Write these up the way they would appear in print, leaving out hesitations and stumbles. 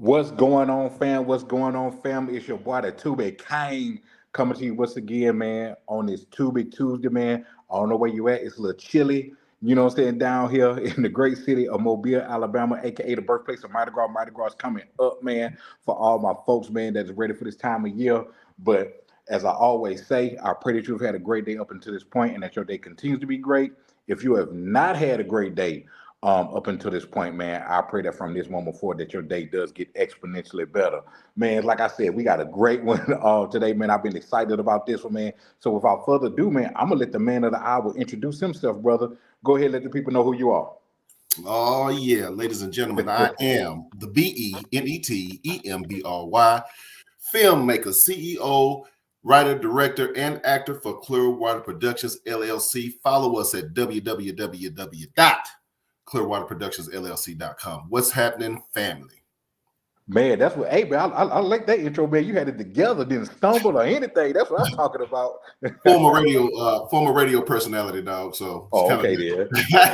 What's going on, fam? What's going on, fam? It's your boy, the Tube Kane, coming to you once again, man, on this Tube Tuesday, man. I don't know where you at. It's a little chilly, you know what I'm saying, down here in the great city of Mobile, Alabama, aka the birthplace of Mardi Gras. Mardi Gras is coming up, man, for all my folks, man, that's ready for this time of year. But as I always say, I pray that you've had a great day up until this point and that your day continues to be great. If you have not had a great day, up until this point, man. I pray that from this moment forward that your day does get exponentially better. Man, like I said, we got a great one today, man. I've been excited about this one, man. So without further ado, man, I'm gonna let the man of the hour introduce himself, brother. Go ahead, let the people know who you are. Oh, yeah, ladies and gentlemen, I am the BENETEMBRY filmmaker, CEO, writer, director, and actor for Clearwater Productions LLC. Follow us at www.clearwaterproductionsllc.com. What's happening, family? Man, that's what. Hey, man, I like that intro, man. You had it together, didn't stumble or anything. That's what I'm talking about. Former radio personality, dog. So it's Oh, kind okay, of then.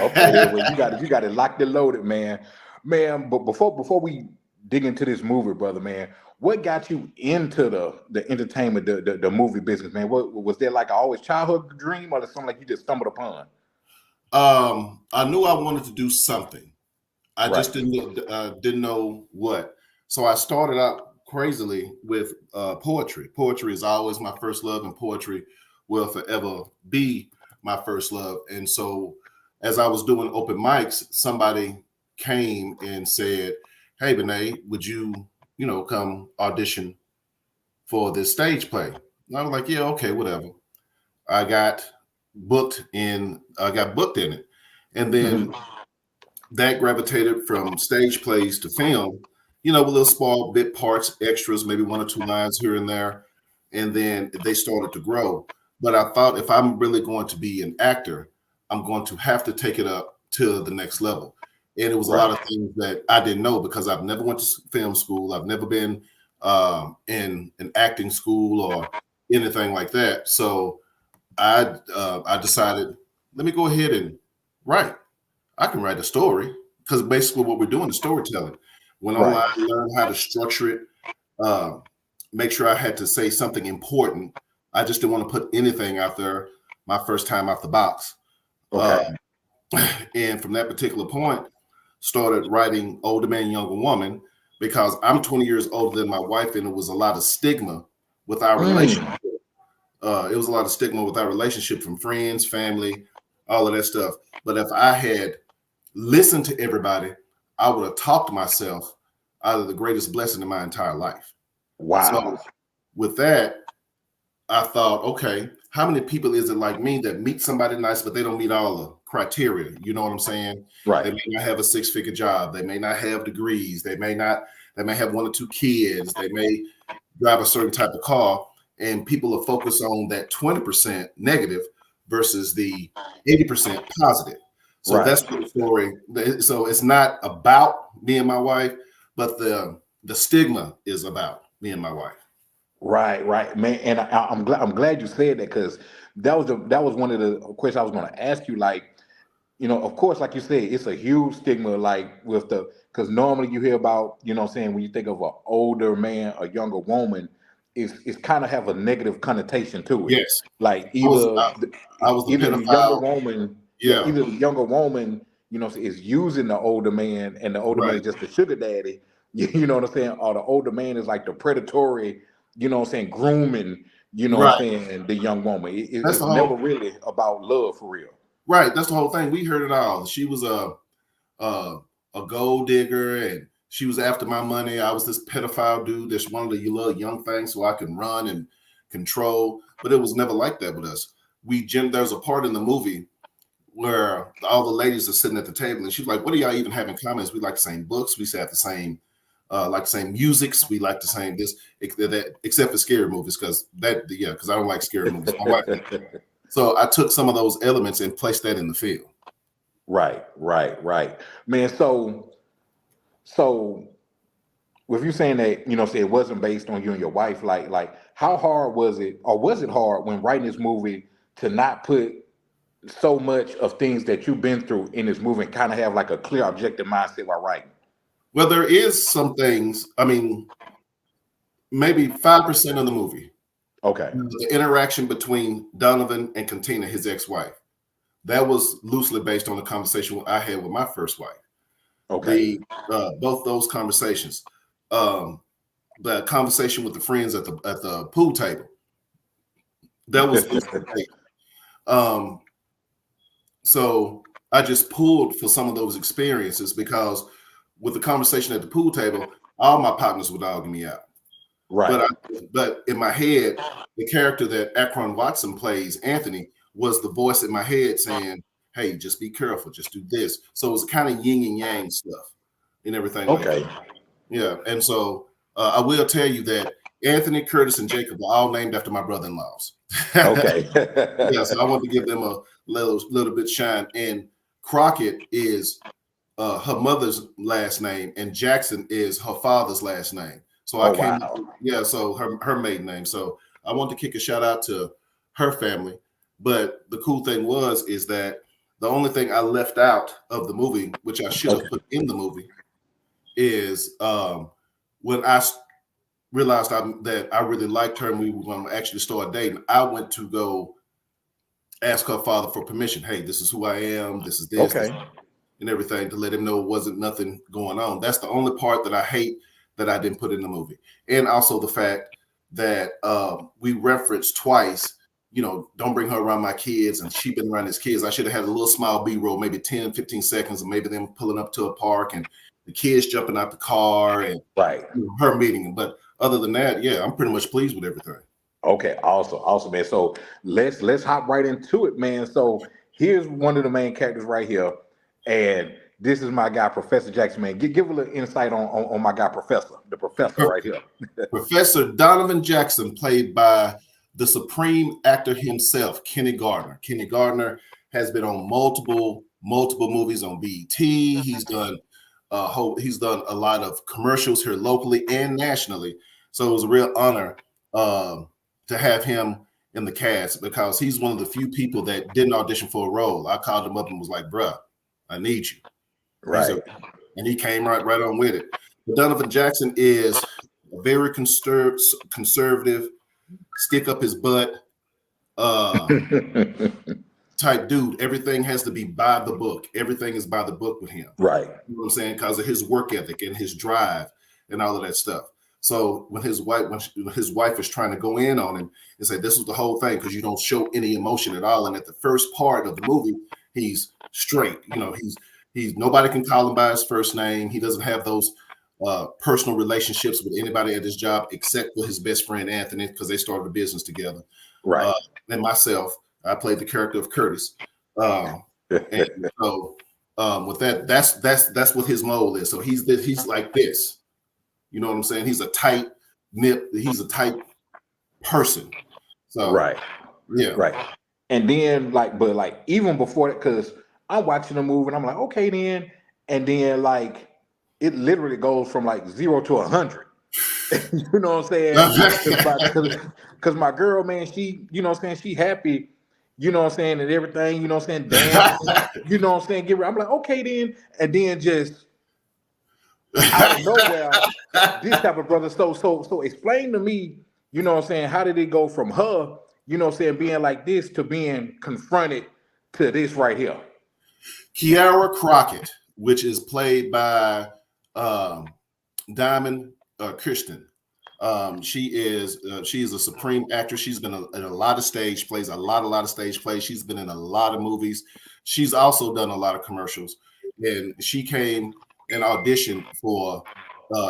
Okay, then. Well, you got it locked and loaded, man. Man, but before we dig into this movie, brother, man, what got you into the entertainment, the movie business, man? What was there like always childhood dream, or something like you just stumbled upon? I knew I wanted to do something. I Right. just didn't know what. So I started out crazily with poetry. Poetry is always my first love, and poetry will forever be my first love. And so, as I was doing open mics, somebody came and said, "Hey, Benet, would you, come audition for this stage play?" And I was like, "Yeah, okay, whatever." I got booked in it, and then that gravitated from stage plays to film, with little small bit parts, extras, maybe one or two lines here and there. And then they started to grow. But I thought if I'm really going to be an actor, I'm going to have to take it up to the next level. And it was a lot of things that I didn't know because I've never went to film school. I've never been in an acting school or anything like that. So I decided, let me go ahead and write. I can write a story because basically what we're doing is storytelling. Went online, learned how to structure it, uh, make sure I had to say something important. I just didn't want to put anything out there my first time out the box. Okay. And from that particular point, started writing Older Man, Younger Woman because I'm 20 years older than my wife, and it was a lot of stigma with our relationship. It was a lot of stigma with our relationship from friends, family, all of that stuff. But if I had listened to everybody, I would have talked myself out of the greatest blessing in my entire life. Wow. So with that, I thought, okay, how many people is it like me that meet somebody nice, but they don't meet all the criteria? You know what I'm saying? Right. They may not have a 6-figure job. They may not have degrees. They may have one or two kids. They may drive a certain type of car. And people are focused on that 20% negative versus the 80% positive. So that's the story. So it's not about me and my wife, but the stigma is about me and my wife. Right, man. And I'm glad you said that because that was one of the questions I was going to ask you. Like, of course, like you said, it's a huge stigma, like with because normally you hear about, what I'm saying, when you think of an older man, a younger woman, it's kind of have a negative connotation to it. Yes, Like I was the either the younger pedophile. woman, yeah, Yeah, either the younger woman, is using the older man, and the older man right. is just the sugar daddy. You know what I'm saying? Or the older man is like the predatory, what I'm saying, grooming, what I'm Right. saying, the young woman. That's It's the never whole really about love for real. right. That's the whole thing. We heard it all. She was a, a gold digger, and she was after my money. I was this pedophile dude that's one of the little young things so I can run and control. But it was never like that with us. There's a part in the movie where all the ladies are sitting at the table, and she's like, "What do y'all even have in common? We like the same books. We have the same, like the same musics. We like the same this, except for scary movies, because I don't like scary movies. My wife." So I took some of those elements and placed that in the film. Right. Man, so with you saying that, say it wasn't based on you and your wife, like how hard was it, or was it hard when writing this movie to not put so much of things that you've been through in this movie and kind of have like a clear objective mindset while writing? Well, there is some things. I mean, maybe 5% of the movie. Okay. The interaction between Donovan and Katina, his ex-wife, that was loosely based on the conversation I had with my first wife. Okay. The both those conversations, the conversation with the friends at the pool table, that was loosely based. So I just pulled for some of those experiences because with the conversation at the pool table, all my partners were dogging me out. Right. But in my head, the character that Akron Watson plays, Anthony, was the voice in my head saying, "Hey, just be careful, just do this." So it was kind of yin and yang stuff and everything like Okay. that. Yeah, and so I will tell you that Anthony, Curtis, and Jacob are all named after my brother-in-laws. Okay. Yeah, so I want to give them a little bit shine. And Crockett is her mother's last name, and Jackson is her father's last name. So I Oh came, wow. yeah, so her maiden name. So I want to kick a shout out to her family. But the cool thing is that the only thing I left out of the movie, which I should have put in the movie, is when I realized that I really liked her and we were going to actually start dating, I went to go ask her father for permission. Hey, this is who I am. This is this. Okay. And everything, to let him know it wasn't nothing going on. That's the only part that I hate that I didn't put in the movie. And also the fact that we referenced twice, don't bring her around my kids, and she been around his kids. I should have had a little small B-roll, maybe 10, 15 seconds, and maybe them pulling up to a park and the kids jumping out the car and Right. her meeting him. But other than that, yeah, I'm pretty much pleased with everything. Okay, awesome, man. So let's hop right into it, man. So here's one of the main characters right here, and this is my guy, Professor Jackson, man. Give a little insight on my guy, the professor right here. Professor Donovan Jackson, played by the supreme actor himself, Kenny Gardner. Kenny Gardner has been on multiple movies on BET. He's done a lot of commercials here locally and nationally. So it was a real honor to have him in the cast because he's one of the few people that didn't audition for a role. I called him up and was like, "Bruh, I need you." Right. And he came right on with it. But Donovan Jackson is a very conservative, stick up his butt type dude. Everything has to be by the book. Everything is by the book with him. Right. You know what I'm saying? Because of his work ethic and his drive and all of that stuff. So when his wife is trying to go in on him and say, "This is the whole thing," because you don't show any emotion at all. And at the first part of the movie, he's straight. He's nobody can call him by his first name. He doesn't have those personal relationships with anybody at his job except for his best friend Anthony, because they started a business together. Right. And myself, I played the character of Curtis. And so with that, that's what his mold is. So he's like this. You know what I'm saying? He's a tight person. So right. Yeah. Right. And then but even before that, because I'm watching the movie and I'm like, okay, then, and then it literally goes from 0 to 100. You know what I'm saying? Because my girl, man, she, you know what I'm saying, she happy, you know what I'm saying, and everything, you know what I'm saying, dance, you know what I'm saying, I'm like, okay, then, and then just out of nowhere, this type of brother. So explain to me, you know what I'm saying, how did it go from her, you know what I'm saying, being like this to being confronted to this right here? Kiara Crockett, which is played by Diamond Kirsten. She is a supreme actress. She's been in a lot of stage plays, a lot of stage plays. She's been in a lot of movies. She's also done a lot of commercials, and she came and auditioned for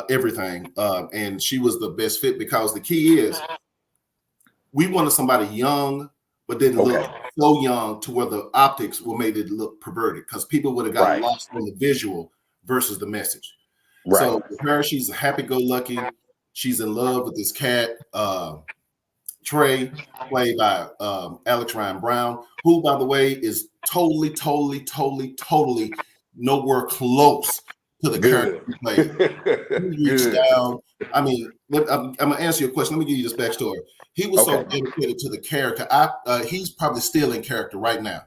everything, and she was the best fit because the key is we wanted somebody young, but didn't look so young to where the optics were made it look perverted, because people would have gotten lost on the visual versus the message. Right. So with her, she's a happy-go-lucky. She's in love with this cat, Trey, played by Alex Ryan Brown, who, by the way, is totally nowhere close to the character he played. He reached down. I mean, I'm going to answer your question. Let me give you this backstory. He was so dedicated to the character. He's probably still in character right now.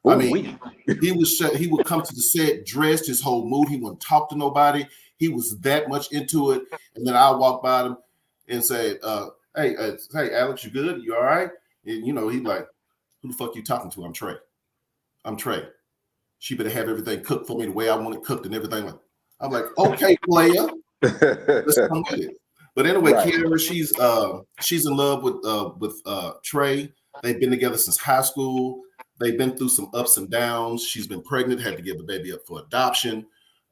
I mean, he would come to the set dressed, his whole mood. He wouldn't talk to nobody. He was that much into it. And then I'll walk by him and say, hey, Alex, you good? You all right? And he's like, who the fuck you talking to? I'm Trey. I'm Trey. She better have everything cooked for me the way I want it cooked and everything. I'm like, okay, player. Let's come with it. But anyway, Right. Kiara, she's in love with Trey. They've been together since high school. They've been through some ups and downs. She's been pregnant, had to give the baby up for adoption.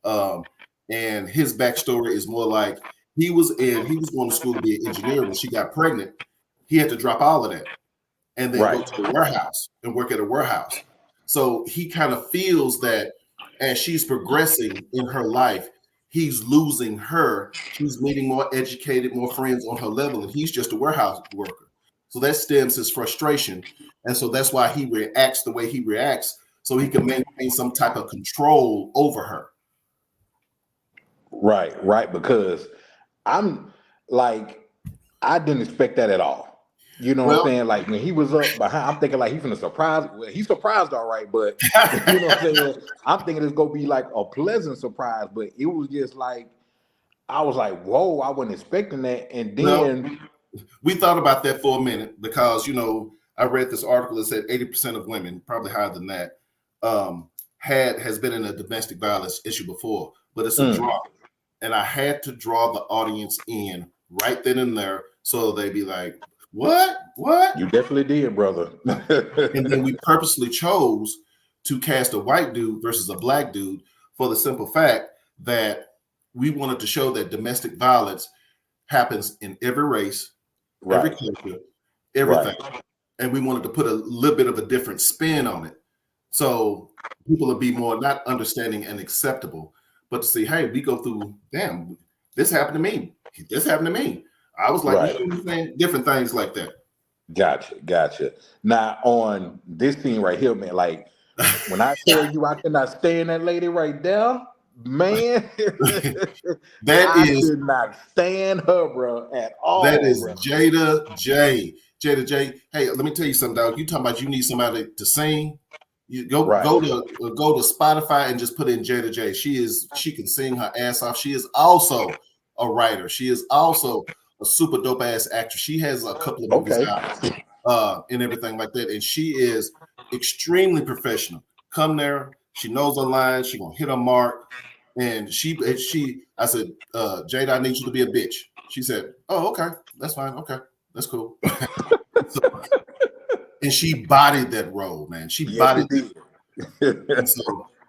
And his backstory is more like he was going to school to be an engineer. When she got pregnant, he had to drop all of that and then go to the warehouse and work at a warehouse. So he kind of feels that as she's progressing in her life, he's losing her. She's meeting more educated, more friends on her level, and he's just a warehouse worker. So that stems his frustration. And so that's why he reacts the way he reacts, so he can maintain some type of control over her. Right. Because I'm like, I didn't expect that at all. You know what I'm saying? Like when he was up behind, I'm thinking like he's gonna surprise. Well, he's surprised, all right, but you know what I'm saying? I'm thinking it's gonna be like a pleasant surprise, but it was just like I was like, whoa, I wasn't expecting that. And then we thought about that for a minute because I read this article that said 80% of women, probably higher than that, has been in a domestic violence issue before, but it's a drama. And I had to draw the audience in right then and there, so they'd be like, What? You definitely did, brother. And then we purposely chose to cast a white dude versus a black dude for the simple fact that we wanted to show that domestic violence happens in every race, every culture, everything. Right. And we wanted to put a little bit of a different spin on it. So people would be more not understanding and acceptable, but to see, hey, we go through, damn, this happened to me. This happened to me. I was like, different things like that. Gotcha. Now on this scene right here, man, like when I tell you I cannot stand that lady right there, man, I could not stand her, bro, at all. That is bro. Jada J. Hey, let me tell you something, dog. You talking about you need somebody to sing? You go to Spotify and just put in Jada J. She can sing her ass off. She is also a writer. She is also a super dope ass actress. She has a couple of movies out and everything like that. And she is extremely professional. Come there. She knows her lines. She gonna hit her mark. And I said, Jada, I need you to be a bitch. She said, oh, okay. That's fine. Okay. That's cool. And she bodied that role, man. She bodied it. And so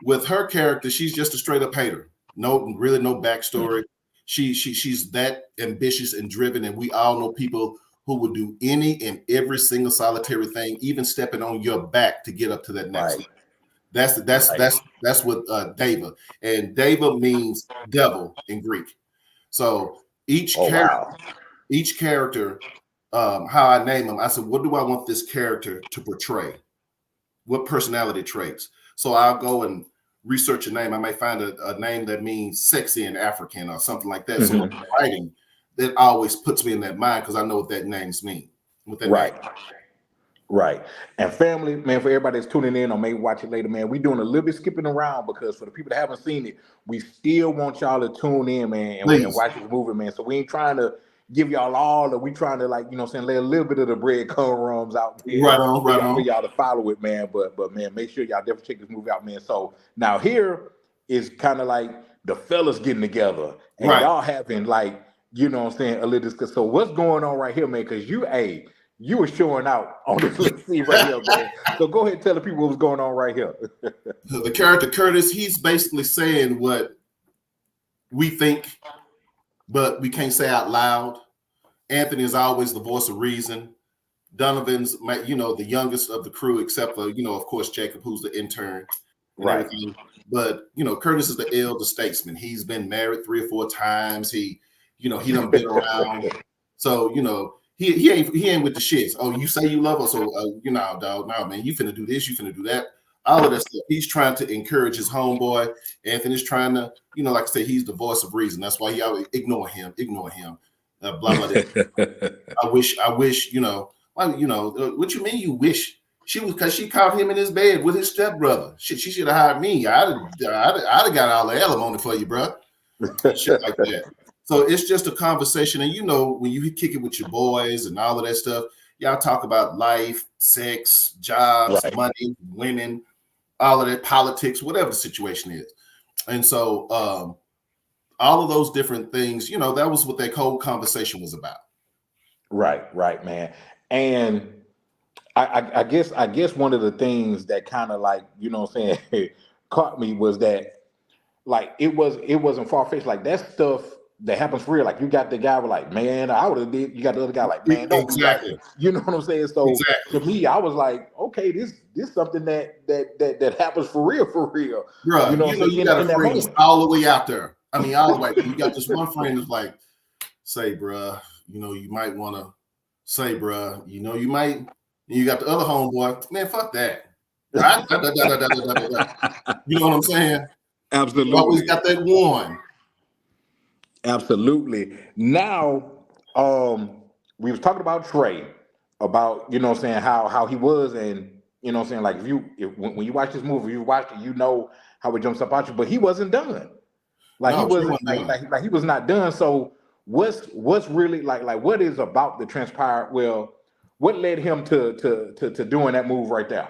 with her character, she's just a straight up hater. No backstory. She's that ambitious and driven, and we all know people who would do any and every single solitary thing, even stepping on your back to get up to that next level. That's what Deva, and Deva means devil in Greek. So each character, how I name them, I said, what do I want this character to portray? What personality traits? So I'll go and research a name. I may find a name that means sexy in African or something like that. So I'm writing, that always puts me in that mind because I know what that names mean. Right. And family, man, for everybody that's tuning in or maybe watch it later, man, we doing a little bit skipping around because for the people that haven't seen it, we still want y'all to tune in, man, and watch this movie, man. So we ain't trying to give y'all all we trying to lay a little bit of the breadcrumbs out there for y'all to follow it, man. But man, make sure y'all definitely check this movie out, man. So now here is kind of like the fellas getting together and y'all having a little discussion. So what's going on right here, man? Because you were showing out on this scene right here, man. So go ahead and tell the people what's going on right here. The character Curtis, he's basically saying what we think, but we can't say out loud. Anthony is always the voice of reason. Donovan's, the youngest of the crew, except for, of course, Jacob, who's the intern. Everything. But, Curtis is the elder statesman. He's been married 3 or 4 times. He done been around. So, he ain't with the shits. Oh, you say you love us, so dog. No, man, you finna do this, you finna do that. All of that stuff. He's trying to encourage his homeboy. Anthony's trying to, like I said, he's the voice of reason. That's why he always ignore him. Blah blah. I wish. What you mean you wish? Because she caught him in his bed with his stepbrother. She should have hired me. I'd have got all the alimony for you, bro. and shit like that. So it's just a conversation. And you know, when you kick it with your boys and all of that stuff, y'all talk about life, sex, jobs, Right. money, women, all of that, politics, whatever the situation is. And so all of those different things, you know, that was what that whole conversation was about. Right, man. And I guess one of the things that kind of like, what I'm saying, caught me was that like it wasn't far fetched. Like that stuff that happens for real. Like you got the guy with like, man, I would have did. You got the other guy like, man, don't be like, Exactly. you know what I'm saying? So to Exactly. me, I was like, okay, this something that happens for real, for real. You Bruh, know you what know, I'm saying? you In, got a in that freeze moment. all the way out there. I mean, all the way. You got this one friend that's like, say, bruh, you know, you might want to say, bruh, you know, you might. And you got the other homeboy, man, fuck that. You know what I'm saying? You always Absolutely. got that one. Absolutely. Now, we was talking about Trey, about what I'm saying, how he was, and what I'm saying, like when you watch this movie, you watch it, you know how it jumps up at you, but he wasn't done. Like he No, Trey wasn't wasn't done. like he was not done. So what's really like what is about the transpire? Well, what led him to doing that move right there?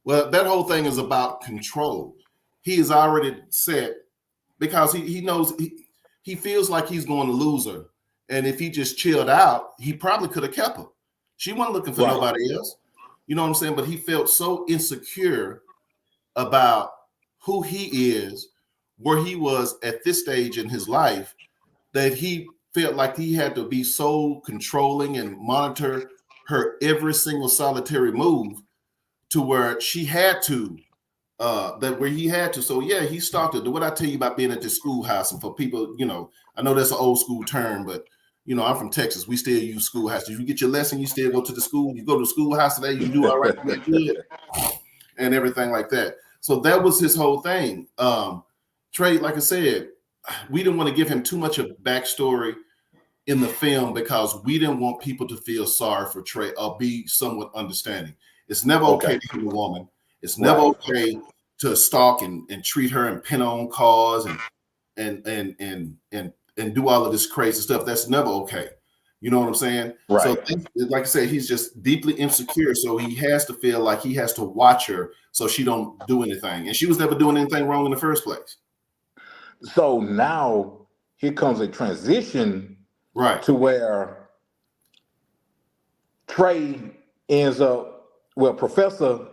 Well, that whole thing is about control. He is already set because he knows he feels like he's going to lose her. And if he just chilled out, he probably could have kept her. She wasn't looking for Right. nobody else. You know what I'm saying? But he felt so insecure about who he is, where he was at this stage in his life, that he felt like he had to be so controlling and monitor her every single solitary move to where she had to that where he had to. So yeah, he started. What I tell you about being at the schoolhouse, and for people, you know, I know that's an old school term, but you know, I'm from Texas. We still use schoolhouse. If you get your lesson, you still go to the school. You go to the schoolhouse today, you do all right, you get good, and everything like that. So that was his whole thing. Trey, like I said, we didn't want to give him too much of backstory in the film because we didn't want people to feel sorry for Trey or be somewhat understanding. It's never okay Okay. to hit a woman. It's never Right. okay to stalk and treat her and pin on cars and do all of this crazy stuff. That's never okay. You know what I'm saying? So, Right. like I said, he's just deeply insecure. So he has to feel like he has to watch her so she don't do anything. And she was never doing anything wrong in the first place. So now here comes a transition Right. to where Trey ends up, well, Professor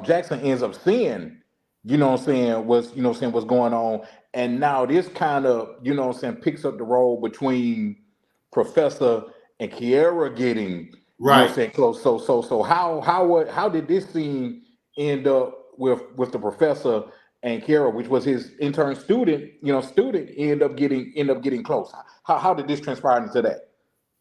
Jackson ends up seeing, what's going on. And now this kind of, picks up the role between Professor and Kiara getting, Right. close. So how did this scene end up with the professor and Kiara, which was his intern student, end up getting close? How did this transpire into that?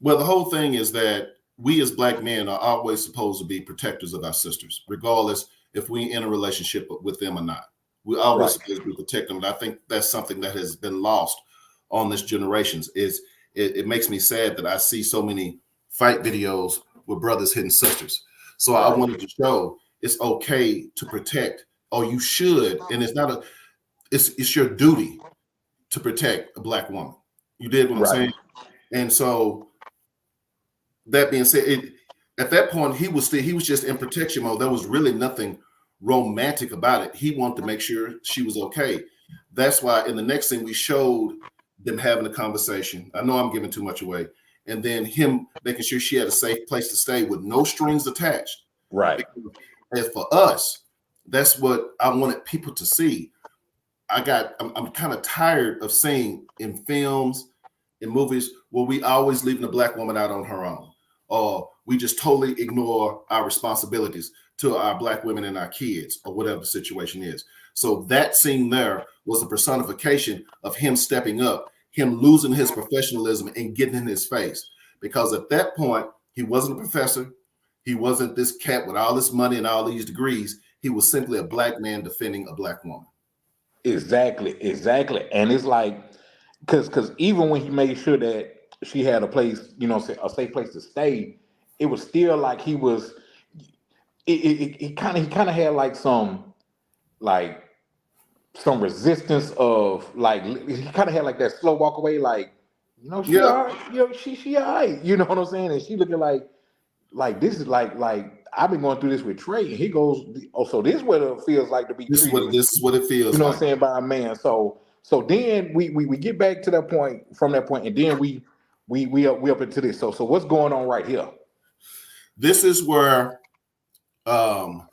Well, the whole thing is that we as black men are always supposed to be protectors of our sisters, regardless if we in a relationship with them or not. We're always Right. supposed to be protecting them. And I think that's something that has been lost on this generations. It makes me sad that I see so many fight videos with brothers hitting sisters. So I Right. wanted to show it's okay to protect, or you should, and it's not a it's your duty to protect a black woman. You did what I'm Right. saying? And so that being said, at that point he was just in protection mode. There was really nothing romantic about it. He wanted to make sure she was okay. That's why in the next thing we showed them having a conversation. I know I'm giving too much away. And then him making sure she had a safe place to stay with no strings attached. Right. Because as for us, that's what I wanted people to see. I'm kind of tired of seeing in films, in movies, where we always leaving the black woman out on her own, or we just totally ignore our responsibilities to our black women and our kids, or whatever the situation is. So that scene there was a personification of him stepping up, him losing his professionalism and getting in his face. Because at that point, he wasn't a professor. He wasn't this cat with all this money and all these degrees. He was simply a black man defending a black woman. Exactly. And it's like, because even when he made sure that she had a place, a safe place to stay, it was still like he was. It kind of he kind of had like some like some resistance of like he kind of had like that slow walk away, like she Yeah, all right, she all right, you know what I'm saying? And she looking like this is like I've been going through this with Trey, and he goes, oh, so this is what it feels like to be treated, this is what it you feels know what I'm like. saying, by a man. So then we get back to that point from that point, and then we up into this. So what's going on right here? This is where um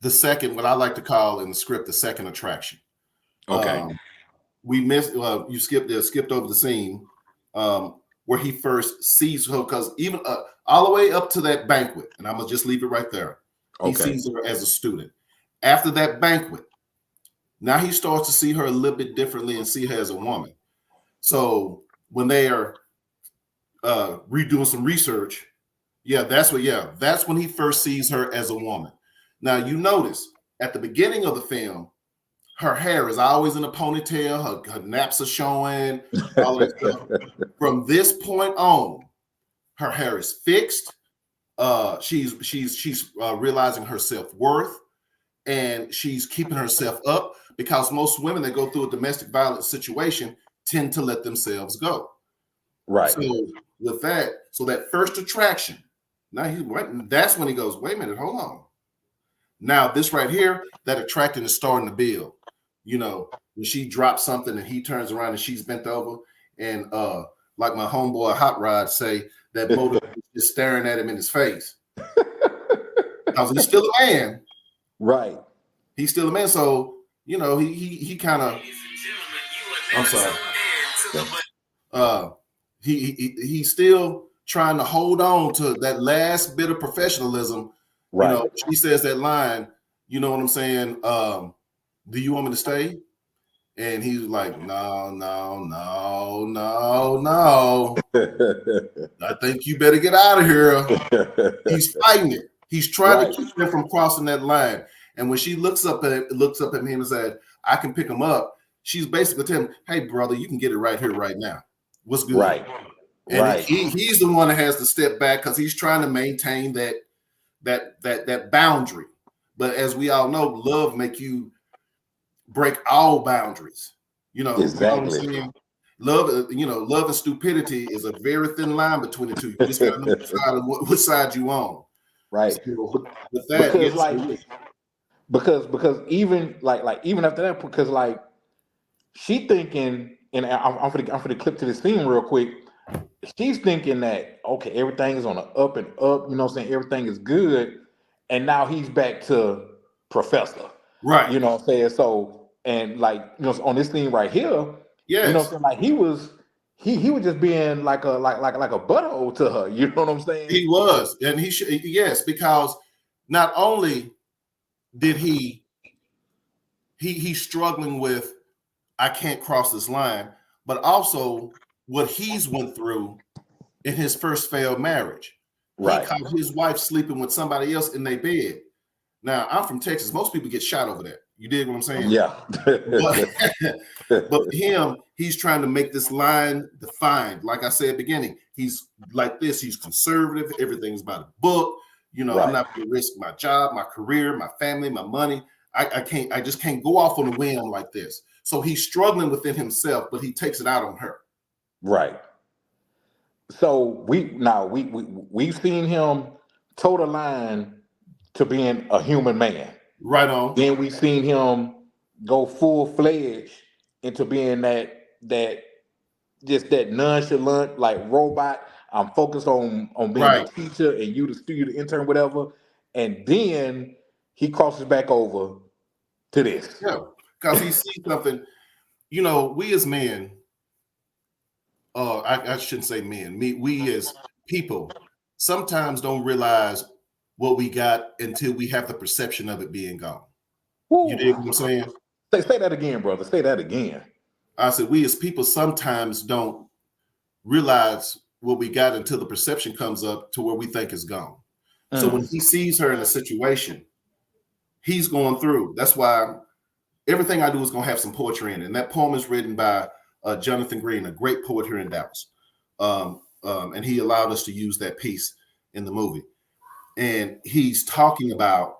the second, what I like to call in the script, the second attraction. Okay. We missed. You skipped over the scene where he first sees her, because even all the way up to that banquet, and I'm gonna just leave it right there. He Okay. sees her as a student. After that banquet, now he starts to see her a little bit differently and see her as a woman. So when they are redoing some research, that's when he first sees her as a woman. Now you notice at the beginning of the film, her hair is always in a ponytail, her naps are showing, all that stuff. From this point on, her hair is fixed. She's realizing her self-worth, and she's keeping herself up, because most women that go through a domestic violence situation tend to let themselves go. Right. So with that, that first attraction, that's when he goes, wait a minute, hold on. Now this right here, that attraction is starting to build. When she drops something and he turns around and she's bent over, and like my homeboy Hot Rod say, that motor is staring at him in his face. Because he's still a man. Right. He's still a man. So, he kind of, I'm sorry. He's still trying to hold on to that last bit of professionalism. Right. She says that line, you know what I'm saying? Do you want me to stay? And he's like, no, no, no, no, no. I think you better get out of here. He's fighting it. He's trying to keep her from crossing that line. And when she looks up at him and said, I can pick him up, she's basically telling him, hey, brother, you can get it right here, right now. What's good? Right. And he's the one that has to step back, because he's trying to maintain that boundary. But as we all know, love make you break all boundaries. Exactly. You know what I'm saying? Love and stupidity is a very thin line between the two. You just gotta know which side you on. Right. So with that, because even like even after that, because like she thinking, and I'm for the clip to the scene real quick. She's thinking that okay, everything is on the up and up. You know what I'm saying? Everything is good, and now he's back to Professor. right? You know what I'm saying? So and like on this thing right here, you know what I'm Yes, saying? Like he was just being like a butthole to her. You know what I'm saying? he was, and he should. Yes, because not only did he's struggling with, I can't cross this line, but also what he's went through in his first failed marriage. He Right. caught his wife sleeping with somebody else in their bed. Now, I'm from Texas. Most people get shot over that. You dig what I'm saying? Yeah. But him, he's trying to make this line defined. Like I said at the beginning, he's like this. He's conservative. Everything's by the book. Right. I'm not going to risk my job, my career, my family, my money. I just can't go off on a whim like this. So he's struggling within himself, but he takes it out on her. Right. So we've seen him toe the line to being a human man. Right on. Then we've seen him go full fledged into being that just that nonchalant like robot. I'm focused on being a teacher and you the student, the intern, whatever. And then he crosses back over to this. Yeah, because he sees something. We as men, I shouldn't say men, we as people sometimes don't realize what we got until we have the perception of it being gone. Woo. You dig what I'm saying? Say that again, brother. Say that again. I said we as people sometimes don't realize what we got until the perception comes up to where we think it's gone. So when he sees her in a situation, he's going through. That's why everything I do is going to have some poetry in it. And that poem is written by Jonathan Green, a great poet here in Dallas. And he allowed us to use that piece in the movie. And he's talking about,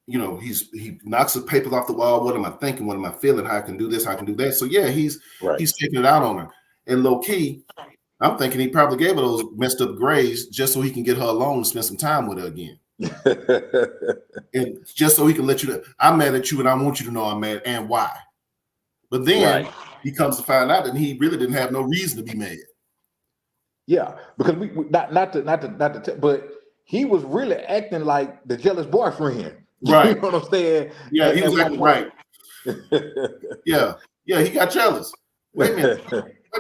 he knocks the papers off the wall. What am I thinking? What am I feeling? How I can do this? How I can do that? So yeah, he's taking it out on her. And low key, I'm thinking he probably gave her those messed up grades just so he can get her alone and spend some time with her again. And just so he can let you know, I'm mad at you and I want you to know I'm mad and why. But then he comes to find out that he really didn't have no reason to be mad. Yeah, because we but he was really acting like the jealous boyfriend. Right. You know what I'm saying? Yeah, he was acting right. Yeah, he got jealous. Wait a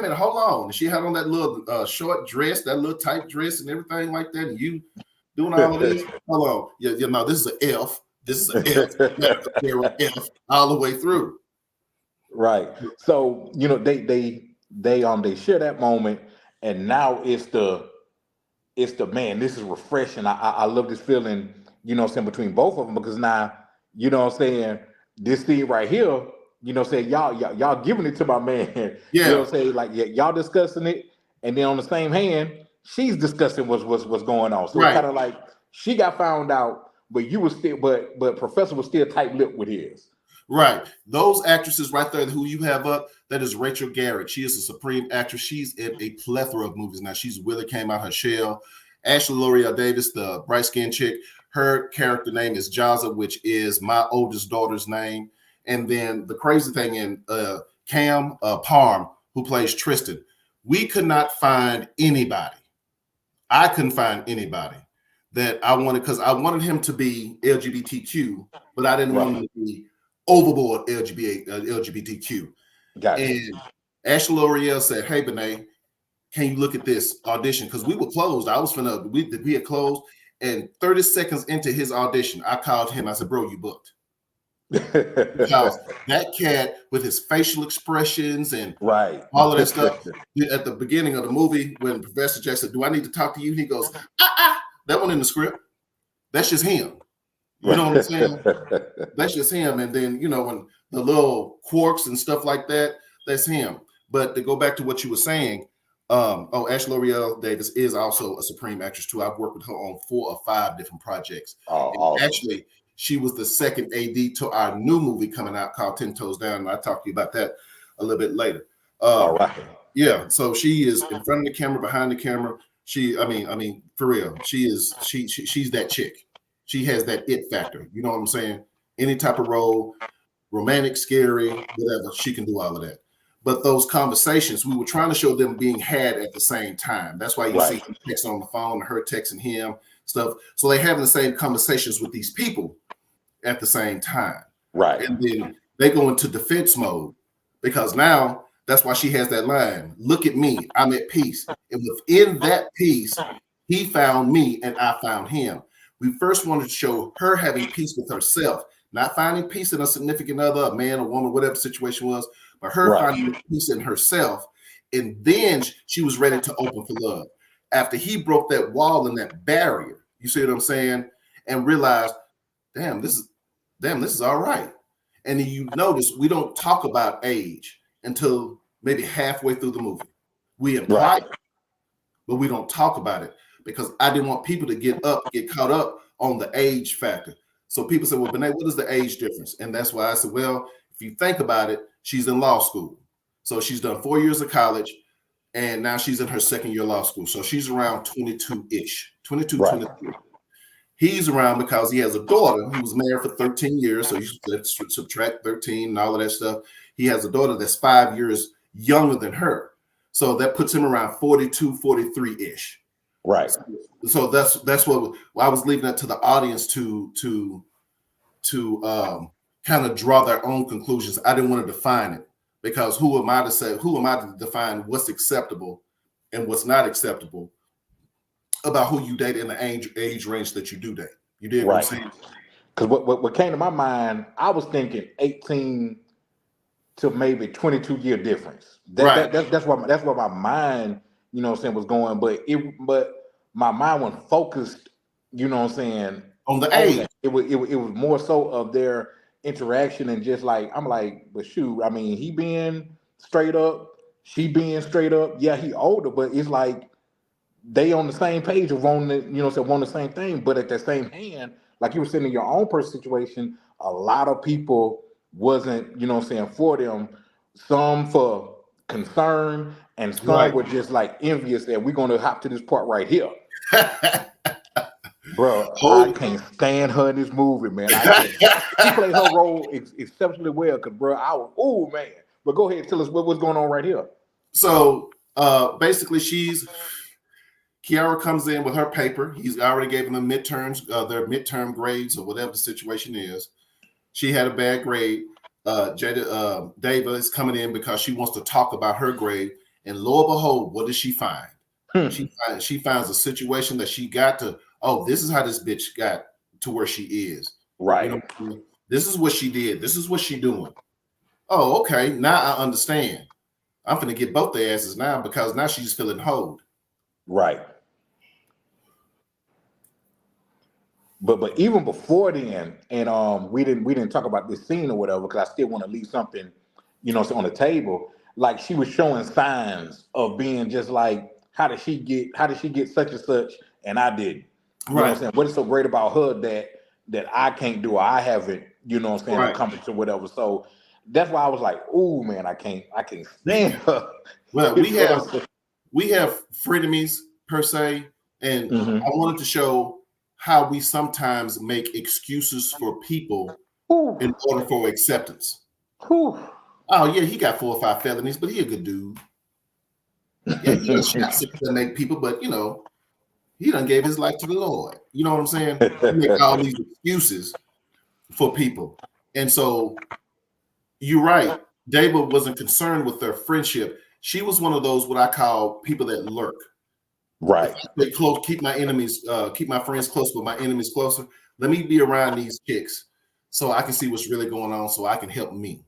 minute, hold on. She had on that little short dress, that little tight dress and everything like that, and you doing all of this. Hold on. Yeah, no, this is an F. This is an F. F all the way through. Right. So, they share that moment, and now it's the man, this is refreshing. I love this feeling, between both of them, because now, this thing right here, y'all giving it to my man. Yeah. Like, y'all discussing it, and then on the same hand, she's discussing what's going on. So it's kind of like she got found out, but you was still, but Professor was still tight-lipped with his. Right. Those actresses right there who you have up, that is Rachel Garrett. She is a supreme actress. She's in a plethora of movies now. She's really came out her shell. Ashley L'Oreal Davis, the bright-skinned chick, her character name is Jaza, which is my oldest daughter's name. And then the crazy thing in Cam Parm, who plays Tristan, we could not find anybody. I couldn't find anybody that I wanted, because I wanted him to be LGBTQ, but I didn't want him to be overboard LGBTQ. Gotcha. And Ashley L'Oreal said, "Hey, Benet, can you look at this audition?" Because we were closed. We had closed. And 30 seconds into his audition, I called him. I said, "Bro, you booked." Because that cat with his facial expressions and all of that stuff at the beginning of the movie, when Professor Jack said, "Do I need to talk to you?" And he goes, that one in the script. That's just him. You know what I'm saying? That's just him. And then, when the little quirks and stuff like that, that's him. But to go back to what you were saying, Ashley L'Oreal Davis is also a supreme actress too. I've worked with her on 4 or 5 different projects. Awesome. Actually, she was the second AD to our new movie coming out called 10 Toes Down. And I'll talk to you about that a little bit later. All right. Yeah. So she is in front of the camera, behind the camera. I mean, for real, she's that chick. She has that it factor. You know what I'm saying? Any type of role, romantic, scary, whatever, she can do all of that. But those conversations, we were trying to show them being had at the same time. That's why you see him text on the phone, her texting him, stuff. So they having the same conversations with these people at the same time. Right. And then they go into defense mode, because now that's why she has that line, "Look at me, I'm at peace." And within that peace, he found me and I found him. We first wanted to show her having peace with herself, not finding peace in a significant other, a man, a woman, whatever the situation was, but her finding peace in herself. And then she was ready to open for love. After he broke that wall and that barrier, you see what I'm saying? And realized, damn, this is all right. And then you notice we don't talk about age until maybe halfway through the movie. We imply it, but we don't talk about it, because I didn't want people to get caught up on the age factor. So people say, "Well, Benet, what is the age difference?" And that's why I said, well, if you think about it, she's in law school. So she's done 4 years of college, and now she's in her second year of law school. So she's around 22-ish, 22, 23. He's around because he has a daughter who was married for 13 years. So you subtract 13 and all of that stuff. He has a daughter that's 5 years younger than her. So that puts him around 42, 43-ish. Right. So that's what I was leaving that to the audience to kind of draw their own conclusions. I didn't want to define it, because who am I to define what's acceptable and what's not acceptable about who you date in the age range that you do date. You did what I'm saying? Because what came to my mind, I was thinking 18 to maybe 22-year difference. That's where my mind, was going. But my mind wasn't focused, on the age. It was more so of their interaction, and just like, I'm like, but shoot, I mean, he being straight up, she being straight up. Yeah, he older, but it's like they on the same page of wanting, want the same thing. But at the same hand, like you were saying in your own personal situation, a lot of people wasn't, for them. Some for concern, and some Right. were just like envious that we're gonna hop to this part right here. Bro, I Oh, can't stand her in this movie, man. I can't. She played her role exceptionally well, cause bro, I was, oh man. But go ahead, tell us what's going on right here. so basically, Kiara comes in with her paper. He's already given them midterms, their midterm grades or whatever the situation is. She had a bad grade. Dava is coming in because she wants to talk about her grade. And lo and behold, what does she find? Hmm. She finds a situation that she got to. Oh, this is how this bitch got to where she is. You Right, know, this is what she did. This is what she doing. Oh, okay. Now I understand. I'm gonna get both their asses now because now she's feeling hold. right. But even before then, and we didn't talk about this scene or whatever because I still want to leave something, on the table. Like she was showing signs of being just like, how did she get such and such, and I didn't. You know what I'm Right, saying? What is so great about her that I can't do or I haven't, right. accomplished or whatever. So that's why I was like, oh man, I can't stand her. Well, You know what I'm saying? we have frenemies per se, and I Mm-hmm. wanted to show how we sometimes make excuses for people Whew, in order for acceptance. whew. Oh yeah, he got 4 or 5 felonies, but he a good dude. Yeah, he done shot 6, 7, 8 people, but he done gave his life to the Lord. You know what I'm saying? We make all these excuses for people, and so you're right. Dava wasn't concerned with their friendship. She was one of those what I call people that lurk. If Right, I stay close, keep my friends close, but my enemies closer. Let me be around these chicks so I can see what's really going on, so I can help me.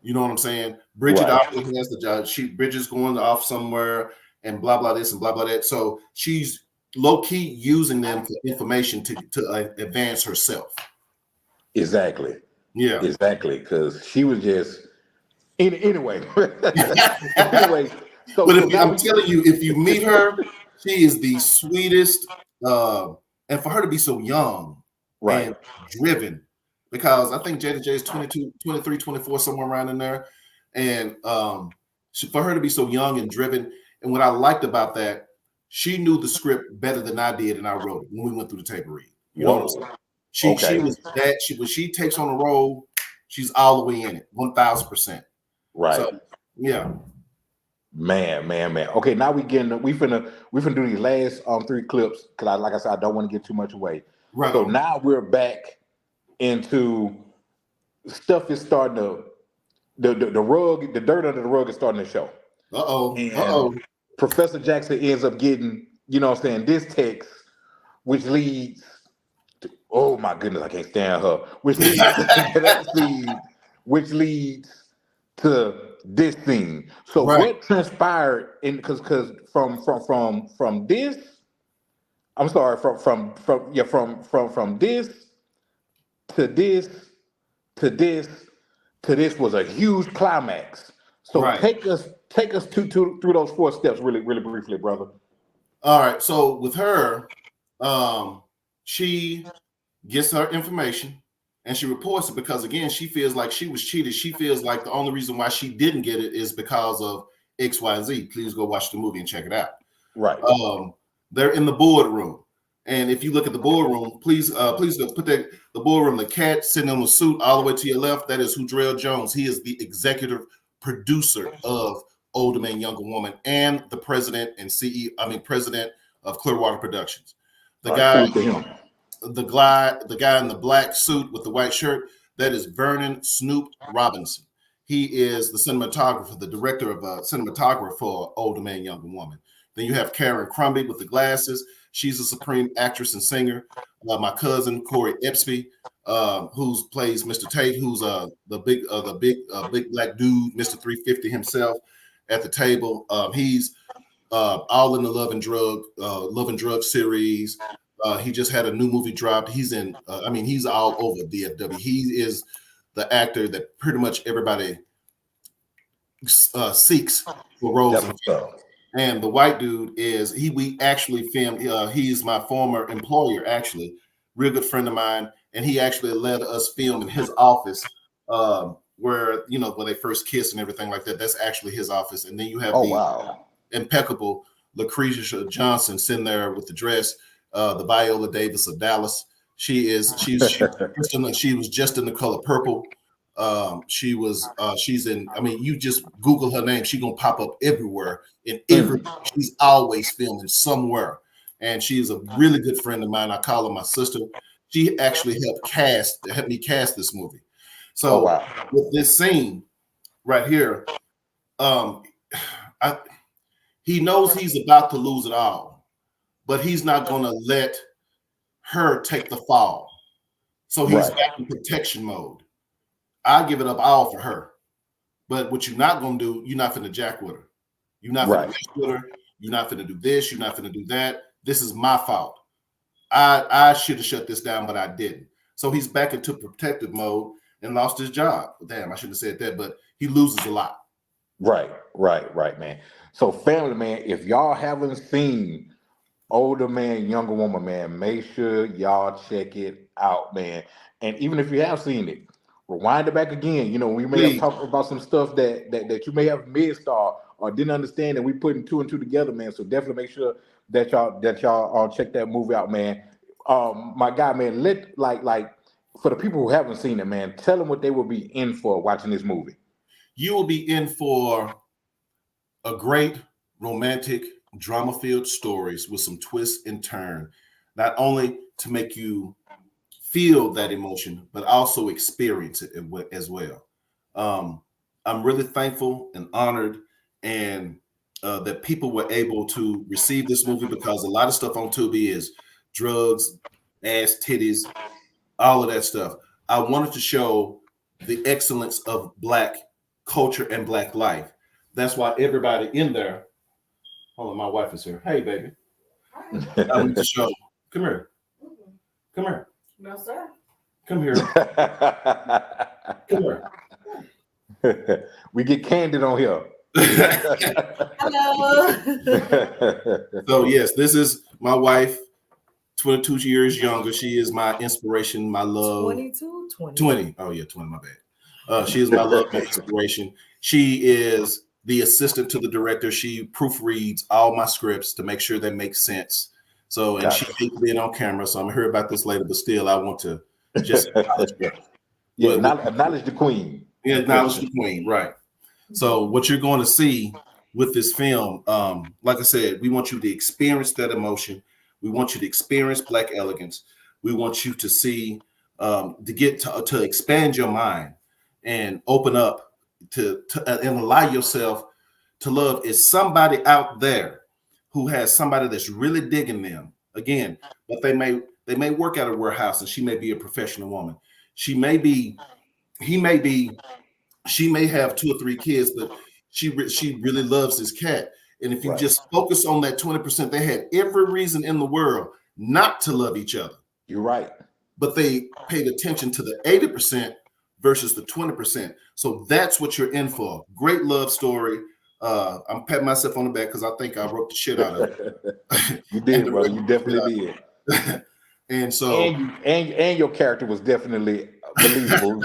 You know what I'm saying? Bridget right. always has the job. Bridget's going off somewhere and blah blah this and blah blah that. So she's low key using them for information to advance herself. Exactly. Yeah. Exactly. Because she was just anyway. Anyway, so But so if now I'm we telling you, if you meet her, she is the sweetest. And for her to be so young right. and driven, because I think Jada J is 22, 23, 24, somewhere around in there. And for her to be so young and driven, and what I liked about that, she knew the script better than I did, and I wrote it when we went through the table read. You know what I'm Whoa. saying? She Okay. was that when she takes on a role, she's all the way in it, 1,000%. So Right. yeah, Man, man, man. Okay, now we finna do these last three clips because like I said, I don't want to get too much away. right So on. now we're back into stuff is starting to the rug, the dirt under the rug is starting to show. Uh-oh. And Uh-oh. Professor Jackson ends up getting, this text, which leads, oh my goodness, I can't stand her, which leads to that scene, which leads to this scene. So Right. what transpired in because from this, I'm sorry, from this to this to this to this was a huge climax. So Right. take us through those four steps really really briefly, brother. All right. So with her, she gets her information and she reports it because again, she feels like she was cheated. She feels like the only reason why she didn't get it is because of X, Y, and Z. Please go watch the movie and check it out. Right. Um, they're in the boardroom. And if you look at the boardroom, please put the boardroom, the cat sitting on the suit all the way to your left. That is Hudrell Jones. He is the executive producer of Older Man, Younger Woman, and the president and president of Clearwater Productions. The All right. guy, Salute to him. the guy in the black suit with the white shirt, that is Vernon Snoop Robinson. He is the cinematographer, the director of cinematographer for Older Man, Younger Woman. Then you have Karen Crumby with the glasses. She's a supreme actress and singer. My cousin Corey Epsby, who plays Mr. Tate, who's big black dude, Mr. 350 himself, at the table. He's all in the Love and Drug series. He just had a new movie dropped. He's in. He's all over DFW. He is the actor that pretty much everybody seeks for roles That's in what's film. up. And the white dude is he. We actually filmed. He's my former employer. Actually, real good friend of mine, and he actually let us film in his office, where where they first kiss and everything like that. That's actually his office, and then you have Oh the wow. impeccable Lucretia Johnson sitting there with the dress, the Viola Davis of Dallas. She was just in the color purple. She's in. I mean, you just Google her name, she's gonna pop up everywhere. In every, she's always filming somewhere, and she is a really good friend of mine. I call her my sister. She actually helped me cast this movie. Oh So wow. with this scene right here, um, I, he knows he's about to lose it all, but he's not going to let her take the fall. So he's Right. back in protection mode. I give it up all for her. But what you're not going to do, you're not finna jack with her. You're not finna Right. mess with her. You're not finna do this. You're not finna do that. This is my fault. I should have shut this down, but I didn't. So he's back into protective mode and lost his job. Damn, I shouldn't have said that, but he loses a lot. Right, man. So, family, man, if y'all haven't seen Older Man, Younger Woman, man, make sure y'all check it out, man. And even if you have seen it, rewind it back again. We may have Please. talked about some stuff that you may have missed or didn't understand, and we putting two and two together, man. So definitely make sure that y'all check that movie out, man. My guy, man, like for the people who haven't seen it, man, tell them what they will be in for watching this movie. You will be in for a great romantic drama-filled stories with some twists and turn, not only to make you feel that emotion, but also experience it as well. I'm really thankful and honored, and that people were able to receive this movie, because a lot of stuff on Tubi is drugs, ass, titties, all of that stuff. I wanted to show the excellence of Black culture and Black life. That's why everybody in there. Hold on, my wife is here. Hey, baby. I want to show. Come here. Come here. No, sir. Come here. Come here. We get candid on here. Hello. So yes, this is my wife, 22 years younger. She is my inspiration, my love. 22, 20. 20. Oh yeah, 20, my bad. She is my love, my inspiration. She is the assistant to the director. She proofreads all my scripts to make sure they make sense. So, and Gotcha. she hates being on camera, so I'm gonna hear about this later, but still I want to just acknowledge her. Yeah, acknowledge the queen. Yeah, acknowledge the queen, right. So what you're going to see with this film, like I said, we want you to experience that emotion. We want you to experience Black elegance. We want you to see, to get to expand your mind and open up to and allow yourself to love. Is somebody out there who has somebody that's really digging them again, but they may work at a warehouse, and she may be a professional woman. He may be, she may have 2 or 3 kids, but she really loves this cat. And if you Right. just focus on that 20%, they had every reason in the world not to love each other. You're right. But they paid attention to the 80% versus the 20%. So that's what you're in for. Great love story. I'm patting myself on the back because I think I wrote the shit out of it. You did, brother. You definitely did. And so, and your character was definitely believable.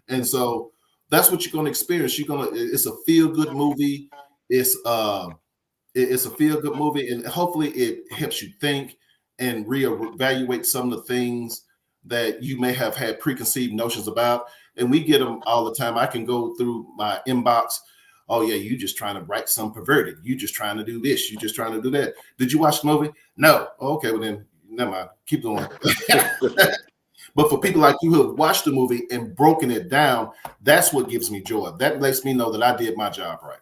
and so that's what you're going to experience. It's a feel good movie. It's a feel good movie, and hopefully it helps you think and reevaluate some of the things that you may have had preconceived notions about. And we get them all the time. I can go through my inbox. Oh yeah, you just trying to write some perverted. You just trying to do this. You just trying to do that. Did you watch the movie? No. Okay, well then never mind. Keep going. But for people like you who have watched the movie and broken it down, that's what gives me joy. That lets me know that I did my job right.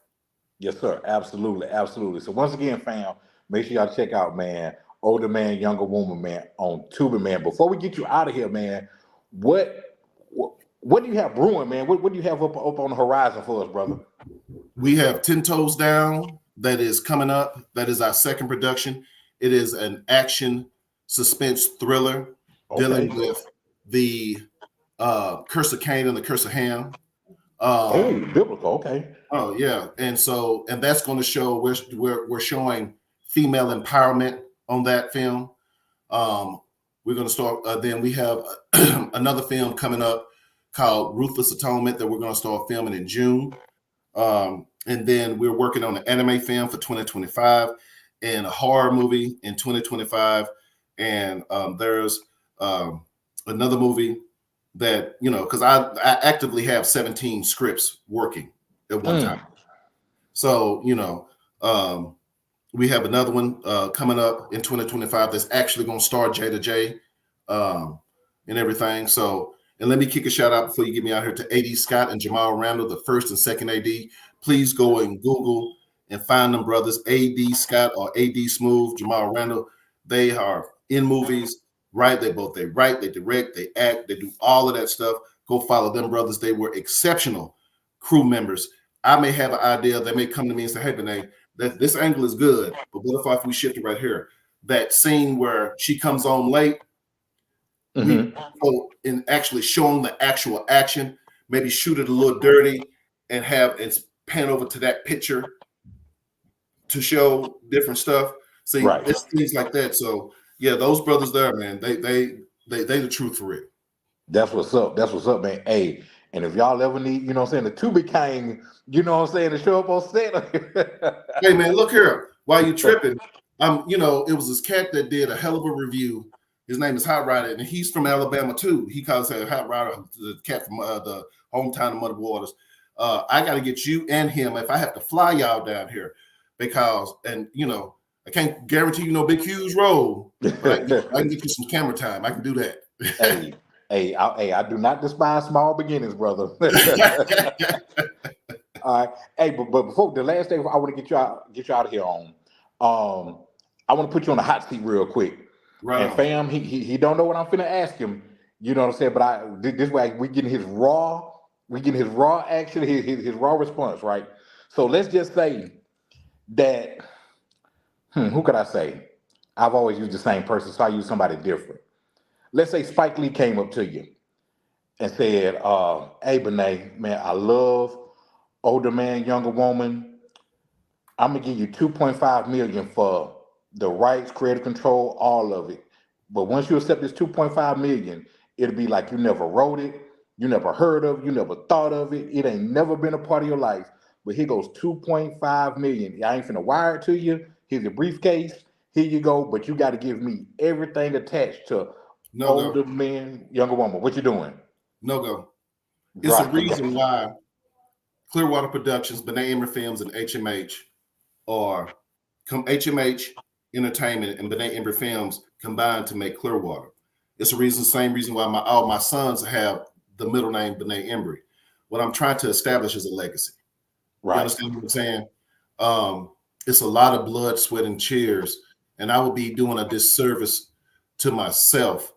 Yes, sir. Absolutely. So once again, fam, make sure y'all check out, man, Older Man, Younger Woman, man, on Tubi, man. Before we get you out of here, man, what do you have brewing, man? What do you have up on the horizon for us, brother? We have 10 Toes Down that is coming up. That is our second production. It is an action suspense thriller dealing with the Curse of Cain and the Curse of Ham. Biblical, okay. Oh yeah, and that's going to show we're showing female empowerment on that film. We're going to start. Then we have another film coming up called Ruthless Atonement that we're going to start filming in June. And then we're working on an anime film for 2025 and a horror movie in 2025. And there's another movie that, because I actively have 17 scripts working at one time. So, we have another one coming up in 2025 that's actually going to star Jada J and everything. So, and let me kick a shout out before you get me out here to AD Scott and Jamal Randall, the first and second AD. Please go and Google and find them brothers, AD Scott or AD Smooth, Jamal Randall. They are in movies, right? They write, they direct, they act, they do all of that stuff. Go follow them brothers. They were exceptional crew members. I may have an idea. They may come to me and say, hey, Benet, this angle is good, but what if we shift it right here? That scene where she comes on late, we go in actually showing the actual action, maybe shoot it a little dirty and have it pan over to that picture to show different stuff. See, it's things like that. So yeah, those brothers there, man, they the truth for it. That's what's up. That's what's up, man. Hey, and if y'all ever need, you know what I'm saying, the Tubi King, you know what I'm saying, to show up on set. Hey man, look here. While you tripping, it was this cat that did a hell of a review. His name is Hot Rider, and he's from Alabama too. He calls himself Hot Rider, the cat from the hometown of Muddy Waters. I got to get you and him if I have to fly y'all down here, because I can't guarantee you no big huge role, but I can get you some camera time. I can do that. I do not despise small beginnings, brother. All right. Hey, but before the last thing I want to get you out of here on, I want to put you on the hot seat real quick. Right. And fam, he don't know what I'm finna ask him. You know what I'm saying? But this way we getting his raw action, his raw response, right? So let's just say that who could I say? I've always used the same person, so I use somebody different. Let's say Spike Lee came up to you and said, hey, Benet, man, I love older man, younger woman. I'm going to give you $2.5 million for the rights, creative control, all of it. But once you accept this $2.5 million, it'll be like you never wrote it, you never heard of it, you never thought of it. It ain't never been a part of your life. But here goes $2.5 million. I ain't finna wire it to you. Here's your briefcase. Here you go. But you got to give me everything attached to older man, younger woman. What you doing? No go. It's a reason why Clearwater Productions, Benet Embry Films, and HMH are HMH Entertainment and Benet Embry Films combined to make Clearwater. It's a reason, same reason why all my sons have the middle name Benet Embry. What I'm trying to establish is a legacy. Right. You understand what I'm saying? It's a lot of blood, sweat, and tears, and I would be doing a disservice to myself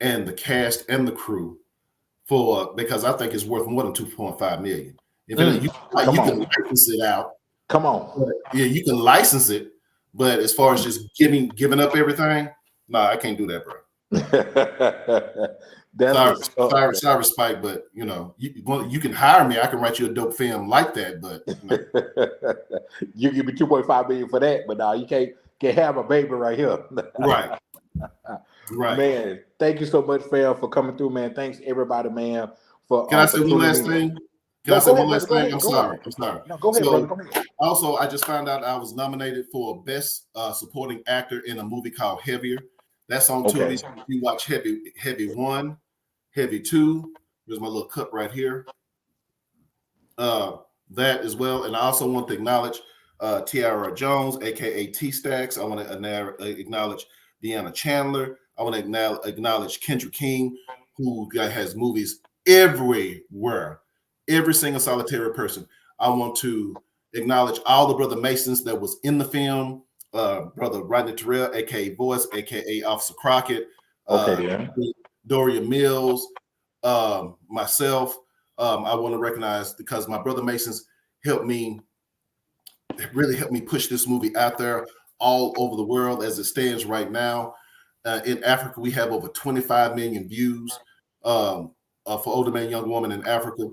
and the cast and the crew because I think it's worth more than $2.5 million. If you can license it out. Come on. Yeah, you can license it, but as far as just giving up everything, I can't do that, bro. Sorry, Spike, but you can hire me. I can write you a dope film like that, but you give me $2.5 million for that, but you can't have a baby right here. Right. Man, thank you so much, fam, for coming through, man. Thanks everybody, man. Can I say one last thing? I'm sorry. No, go ahead, brother. Go ahead. Also, I just found out I was nominated for Best Supporting Actor in a movie called Heavier. That's on Tubi. If you watch Heavy 1, Heavy 2. There's my little cup right here. That as well. And I also want to acknowledge Tiara Jones, a.k.a. T-Stacks. I want to acknowledge Deanna Chandler. I want to acknowledge Kendra King, who has movies everywhere. Every single solitary person. I want to acknowledge all the Brother Masons that was in the film. Brother Rodney Terrell, aka Voice, aka Officer Crockett. Doria Mills, myself. I want to recognize because my Brother Masons really helped me push this movie out there all over the world as it stands right now. In Africa, we have over 25 million views for Older Man, Young Woman in Africa.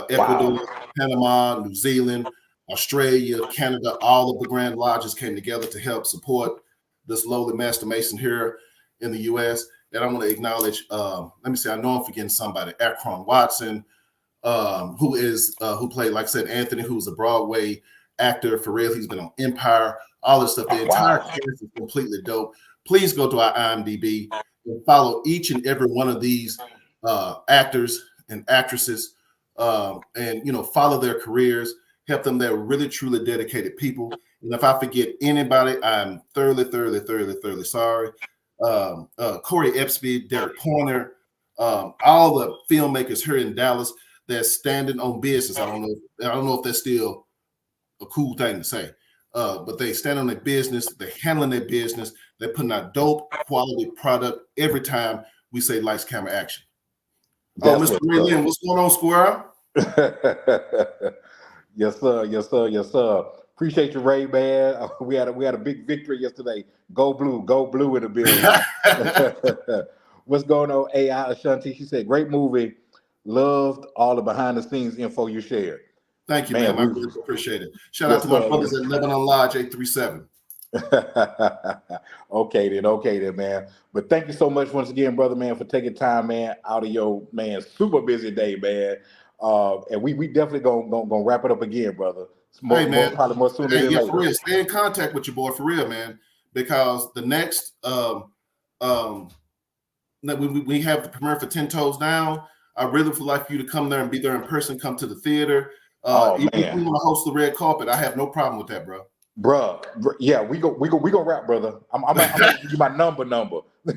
Ecuador, Panama, New Zealand, Australia, Canada, all of the Grand Lodges came together to help support this lowly Master Mason here. in the U.S. And I want to acknowledge, let me see, I know I'm forgetting somebody, Akron Watson, who played, like I said, Anthony, who's a Broadway actor for real. He's been on Empire, all this stuff. The entire Wow. cast is completely dope. Please go to our IMDb and follow each and every one of these actors and actresses, and follow their careers, help them. They're really, truly dedicated people. And if I forget anybody, I'm thoroughly, thoroughly, thoroughly, thoroughly sorry. Corey Epsby, Derek Pointer, all the filmmakers here in Dallas that's standing on business. I don't know if that's still a cool thing to say, but they stand on their business. They're handling their business. They're putting out dope quality product every time we say lights, camera, action. That's Mr. Ray Lynn, what's going on, Square? Yes, sir. Yes, sir. Yes, sir. Appreciate you, Ray, man. We had a big victory yesterday. Go blue in the building. What's going on, AI Ashanti? She said, great movie. Loved all the behind the scenes info you shared. Thank you, Man, ma'am. I really appreciate it. Shout out yes, to my sir. brothers at Lebanon Lodge 837. Okay then, man. But thank you so much once again, brother, man, for taking time, man, out of your super busy day, man. And we definitely gonna wrap it up again, brother. Hey, man. Probably more sooner than Yeah, later. for real. Stay in contact with your boy, for real, man. Because the next we have the premiere for 10 Toes Down. I really would like for you to come there and be there in person. Come to the theater. Even if you want to host the red carpet, I have no problem with that, bro. Bruh, yeah, we go rap, brother. I'm gonna give you my number.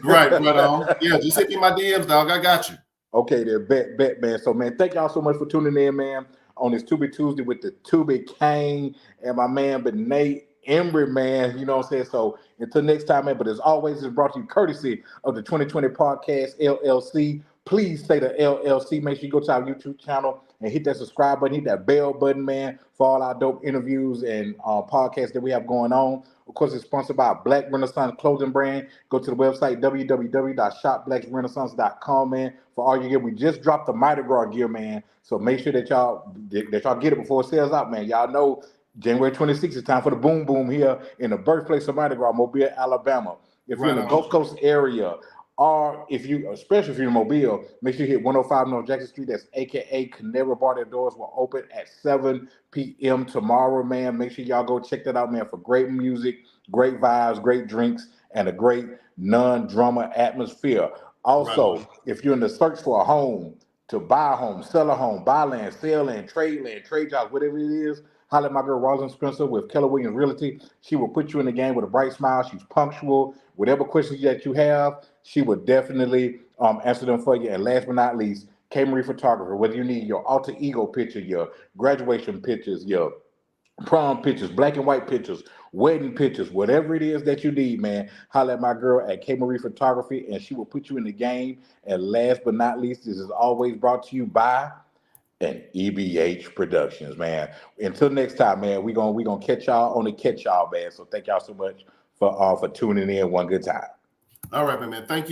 Right on. Yeah, just hit me my DMs, dog. I got you. Okay, there, bet, man. So, man, thank y'all so much for tuning in, man, on this Tubi Tuesday with the Tubi King and my man Benet Embry, man. You know what I'm saying? So, until next time, man. But as always, it's brought to you courtesy of the 2020 Podcast LLC. Please say the LLC. Make sure you go to our YouTube channel and hit that subscribe button, hit that bell button, man, for all our dope interviews and podcasts that we have going on. Of course, it's sponsored by Black Renaissance Clothing Brand. Go to the website, www.shopblackrenaissance.com, man, for all your gear. We just dropped the Mardi Gras gear, man. So make sure that y'all get it before it sells out, man. Y'all know January 26th is time for the boom boom here in the birthplace of Mardi Gras, Mobile, Alabama. If you're in the Gulf Coast area, or especially if you're in Mobile, make sure you hit 105 North Jackson Street. That's AKA Canary Bar. Their doors will open at 7 p.m. tomorrow, man. Make sure y'all go check that out, man, for great music, great vibes, great drinks, and a great non-drama atmosphere. Also, if you're in the search for a home, to buy a home, sell a home, buy land, sell land, trade jobs, whatever it is, holler at my girl Rosalind Spencer with Keller Williams Realty. She will put you in the game with a bright smile. She's punctual. Whatever questions that you have, she will definitely answer them for you. And last but not least, K. Marie Photographer. Whether you need your alter ego picture, your graduation pictures, your prom pictures, black and white pictures, wedding pictures, whatever it is that you need, man, holler at my girl at K. Marie Photography, and she will put you in the game. And last but not least, this is always brought to you by and EBH Productions, man. Until next time, man, we gonna catch y'all on the catch y'all, man. So thank y'all so much for tuning in one good time. All right, man. Thank you.